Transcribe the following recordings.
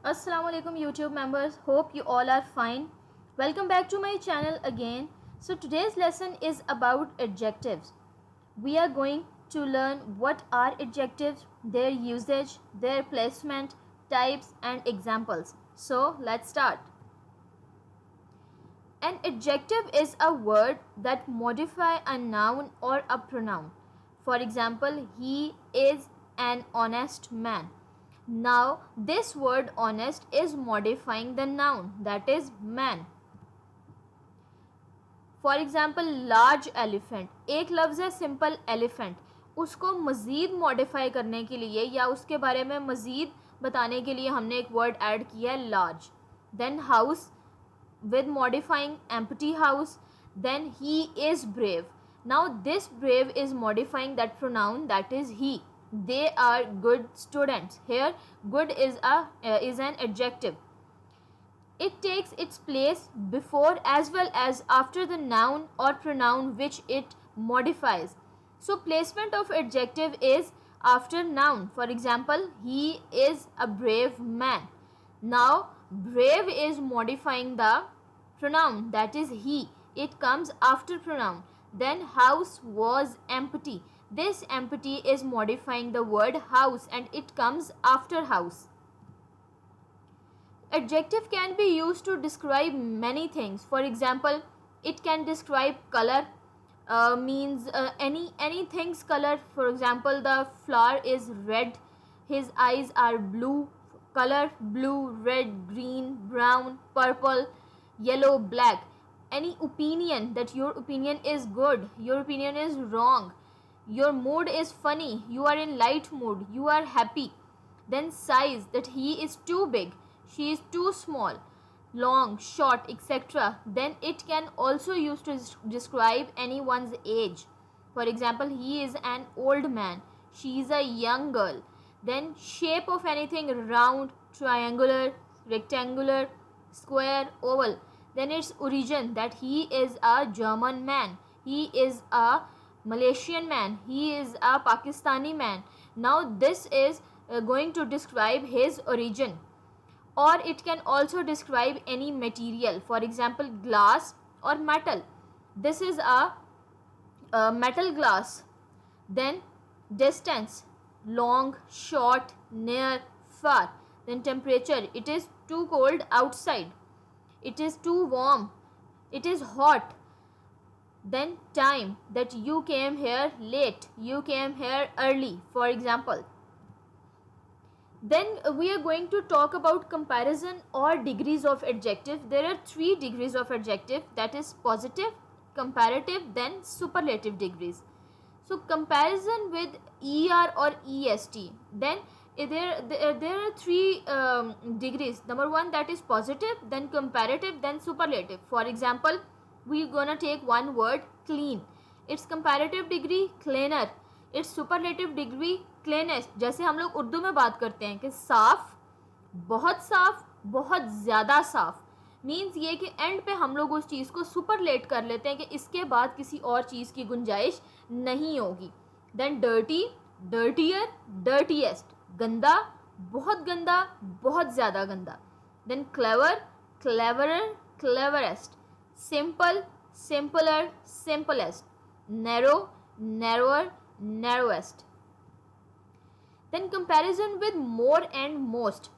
Assalamualaikum YouTube members, hope you all are fine. Welcome back to my channel again. So today's lesson is about adjectives. We are going to learn what are adjectives, their usage, their placement, types and examples. So let's start. An adjective is a word that modify a noun or a pronoun. For example, he is an honest man. Now, this word honest is modifying the noun, that is man. For example large elephant, एक लफ्ज़ है simple elephant, उसको मज़ीद modify करने के लिए या उसके बारे में मज़ीद बताने के लिए हमने एक वर्ड ऐड किया है large. Then house with modifying empty house. Then he is brave. Now this brave is modifying that pronoun, that is he. They are good students. Here good is an adjective. It takes its place before as well as after the noun or pronoun which it modifies. So placement of adjective is after noun. For example, he is a brave man. Now brave is modifying the pronoun, that is he. It comes after pronoun. Then house was empty. This empty is modifying the word house and it comes after house. Adjective can be used to describe many things. For example, it can describe color, means anything's color. For example, the flower is red, his eyes are blue. Color blue, red, green, brown, purple, yellow, black. Any opinion, that your opinion is good, your opinion is wrong. Your mood is funny, you are in light mood, you are happy. Then size, that he is too big, she is too small, long, short, etc. Then it can also used to describe anyone's age. For example, he is an old man, she is a young girl. Then shape of anything, round, triangular, rectangular, square, oval. Then its origin, that he is a German man, he is a Malaysian man, he is a Pakistani man. Now this is going to describe his origin. Or it can also describe any material. For example, glass or metal. This is a metal glass. Then distance, long, short, near, far. Then temperature, it is too cold outside, it is too warm, it is hot. Then time, that you came here late, you came here early, for example. Then we are going to talk about comparison or degrees of adjective. There are 3 degrees of adjective, that is positive, comparative, then superlative degrees. So comparison with ER or EST, then there are 3 degrees. Number 1, that is positive, then comparative, then superlative. For example, we're gonna take one word, clean. Its comparative degree, cleaner. Its superlative degree, cleanest. जैसे हम लोग उर्दू में बात करते हैं कि साफ, बहुत ज़्यादा साफ, मीन्स ये कि एंड पे हम लोग उस चीज़ को सुपरलेट कर लेते हैं कि इसके बाद किसी और चीज़ की गुंजाइश नहीं होगी. Then dirty, dirtier, dirtiest. गंदा, बहुत ज़्यादा गंदा. Then clever, cleverer, cleverest. Simple, simpler, simplest. Narrow, narrower, narrowest. Then comparison with more and most.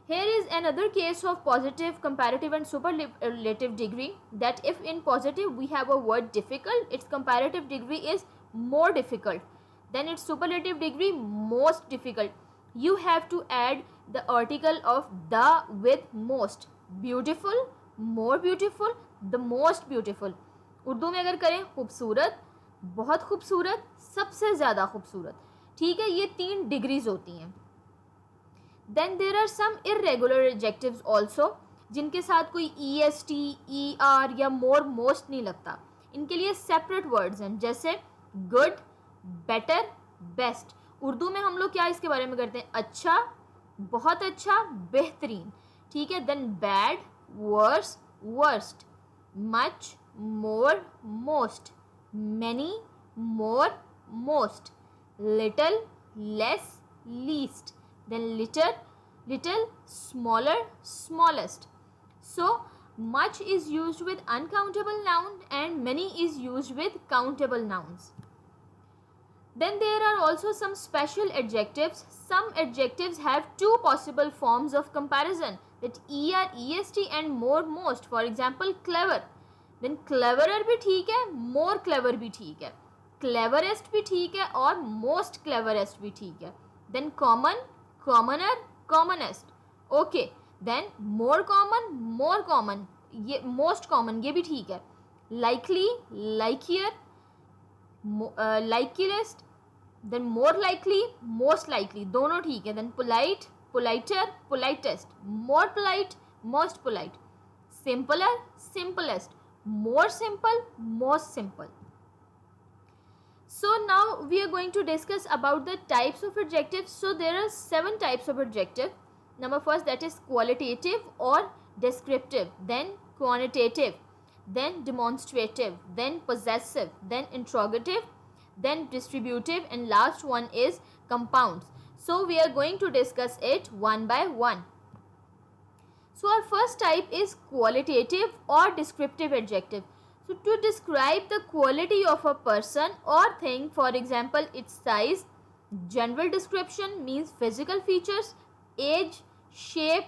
Here is another case of positive, comparative and superlative degree, that if in positive we have a word difficult, its comparative degree is more difficult. Then its superlative degree, most difficult. You have to add the article of the with most. Beautiful, more beautiful, the most beautiful. Urdu में अगर करें, खूबसूरत, बहुत खूबसूरत, सबसे ज़्यादा खूबसूरत. ठीक है, ये 3 डिग्रीज होती हैं. Then there are some irregular adjectives also, जिनके साथ कोई EST, ER या मोर, मोस्ट नहीं लगता. इनके लिए सेपरेट वर्ड्स हैं, जैसे गुड, बेटर, बेस्ट. उर्दू में हम लोग क्या इसके बारे में करते हैं, अच्छा, बहुत अच्छा, बेहतरीन. ठीक है. Then bad, worse, worst. Much, more, most. many, more, most. Little, less, least. Then litter, little, smaller, smallest. So much is used with uncountable noun and many is used with countable nouns. Then there are also some special adjectives. Some adjectives have two possible forms of comparison, that er, est and more, most. For example, clever. Then cleverer भी ठीक है, more clever भी ठीक है, cleverest भी ठीक है और most cleverest भी ठीक है. Then common, commoner, commonest. Okay. Then more common, ये most common ये भी ठीक है. Likely, likelier, likeliest. Then more likely, most likely, दोनों ठीक है. Then polite, politer, politest. More polite, most polite. Simpler, simplest. More simple, most simple. So now we are going to discuss about the types of adjectives. So there are 7 types of adjective. Number first, that is qualitative or descriptive, then quantitative, then demonstrative, then possessive, then interrogative, then distributive, and last one is compounds. So we are going to discuss it one by one. So our first type is qualitative or descriptive adjective. So to describe the quality of a person or thing, for example, its size. General description means physical features, age, shape,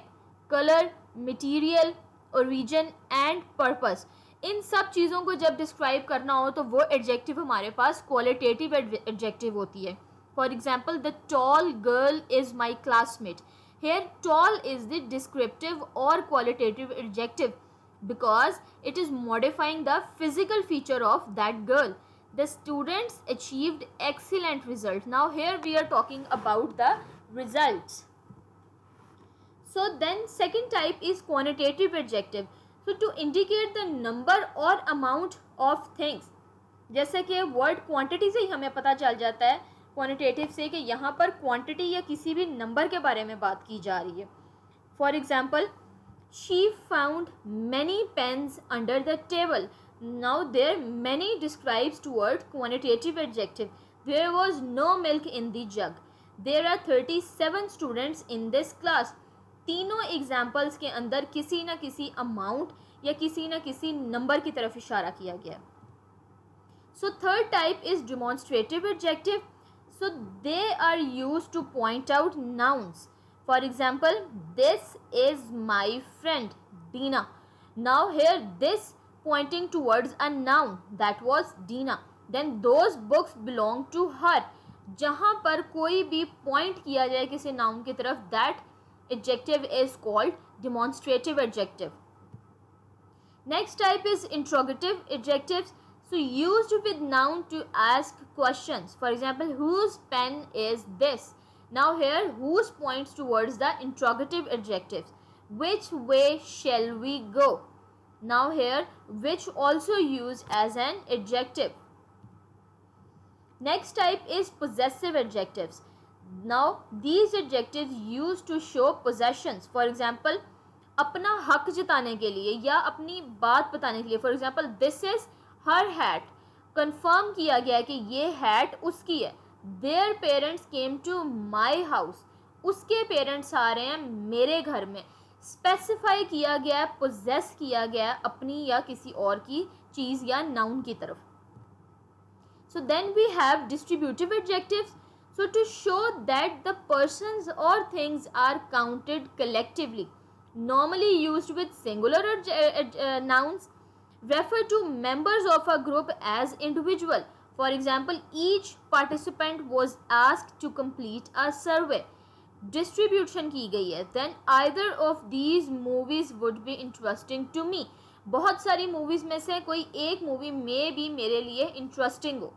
color, material, origin and purpose. इन सब चीज़ों को जब describe करना हो तो वो adjective हमारे पास qualitative adjective होती है. For example, the tall girl is my classmate. Here tall is the descriptive or qualitative adjective because it is modifying the physical feature of that girl. The students achieved excellent result. Now here we are talking about the results. So then second type is quantitative adjective. So to indicate the number or amount of things. जैसे कि word quantity से ही हमें पता चल जाता है quantitative से कि यहाँ पर क्वांटिटी या किसी भी नंबर के बारे में बात की जा रही है. For example, she found many pens under the table. Now there many describes toward quantitative adjective. There was no milk in the jug. There are 37 students in this class. तीनों एग्जाम्पल्स के अंदर किसी न किसी अमाउंट या किसी न किसी नंबर की तरफ इशारा किया गया. So third type is demonstrative adjective. So they are used to point out nouns. For example, this is my friend Dina. Now here this pointing towards a noun, that was Dina. Then those books belong to her. जहाँ पर कोई भी point किया जाए किसी noun की तरफ, that adjective is called demonstrative adjective. Next type is interrogative adjectives. So used with noun to ask questions. For example, whose pen is this? Now here whose points towards the interrogative adjectives. Which way shall we go? Now here which also used as an adjective. Next type is possessive adjectives. Now these adjectives used to show possessions. For example, अपना हक जताने के लिए या अपनी बात बताने के लिए. For example, this is her hat. Confirm किया गया कि ये हैट उसकी है. Their parents came to my house. उसके पेरेंट्स आ रहे हैं मेरे घर में. स्पेसिफाई किया गया, पोजेस किया गया अपनी या किसी और की चीज़ या नाउन की तरफ. So then we have distributive adjectives. So to show that the persons or things are counted collectively. Normally used with singular nouns. Refer to members of a group as individual. For example, each participant was asked to complete a survey. Distribution की गई है. Then either of these movies would be interesting to me. बहुत सारी movies में से कोई एक movie may be मेरे लिए interesting हो.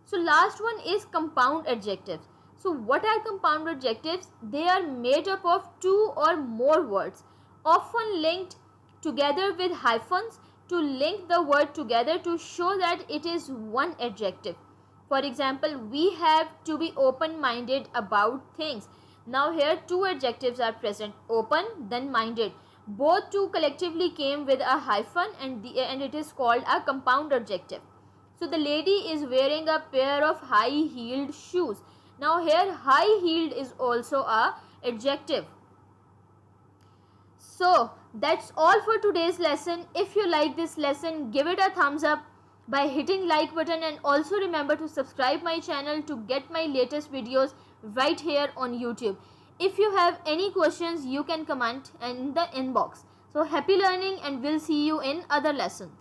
So last one is compound adjectives. So what are compound adjectives? They are made up of 2 or more words, often linked together with hyphens to link the word together to show that it is one adjective. For example, we have to be open-minded about things. Now here 2 adjectives are present, open then minded. Both 2 collectively came with a hyphen and it is called a compound adjective. So the lady is wearing a pair of high-heeled shoes. Now here high-heeled is also a adjective. So that's all for today's lesson. If you like this lesson, give it a thumbs up by hitting like button, and also remember to subscribe my channel to get my latest videos right here on YouTube. If you have any questions, you can comment in the inbox. So happy learning, and we'll see you in other lessons.